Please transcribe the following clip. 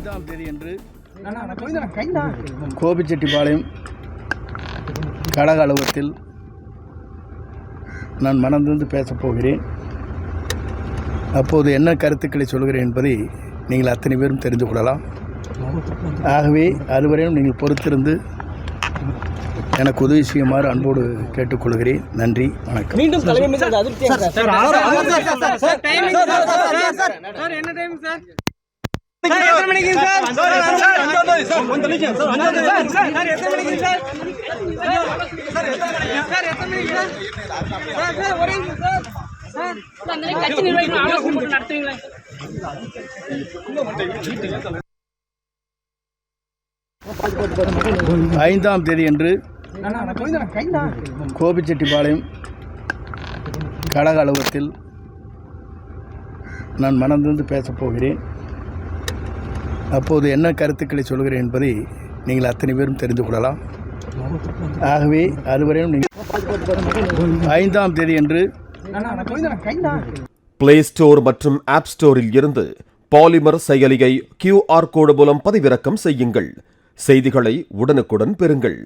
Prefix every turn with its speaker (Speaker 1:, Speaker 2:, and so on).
Speaker 1: 5ஆம் தேதியன்று கோபிச்செட்டிப்பாளையம் கழக அலுவலகத்தில் நான் மனந்திருந்து பேசப் போகிறேன். அப்போது என்ன கருத்துக்களை சொல்கிறேன் என்பதை நீங்கள் அத்தனை பேரும் தெரிந்து கொள்ளலாம். ஆகவே அதுவரையும் நீங்கள் பொறுத்திருந்து எனக்கு உதவி செய்யுமாறு அன்போடு கேட்டுக்கொள்கிறேன். நன்றி, வணக்கம்.
Speaker 2: மீண்டும் தலைமை மீது அதிருப்தி
Speaker 1: ஐந்தாம் தேதியன்று கோபிச்செட்டிப்பாளையம் கழக அலுவலகத்தில் நான் மனந்திருந்து பேசப் போகிறேன். அப்போது என்ன கருத்துக்களை சொல்கிறேன் என்பதை நீங்கள் அத்தனை பேரும் தெரிந்து கொள்ளலாம். ஆகவே அதுவரையும் நீங்கள் 5ஆம் தேதியன்று
Speaker 3: பிளே ஸ்டோர் மற்றும் ஆப் ஸ்டோரில் இருந்து பாலிமர் செயலியை QR கோடு மூலம் பதிவிறக்கம் செய்யுங்கள். செய்திகளை உடனுக்குடன் பெறுங்கள்.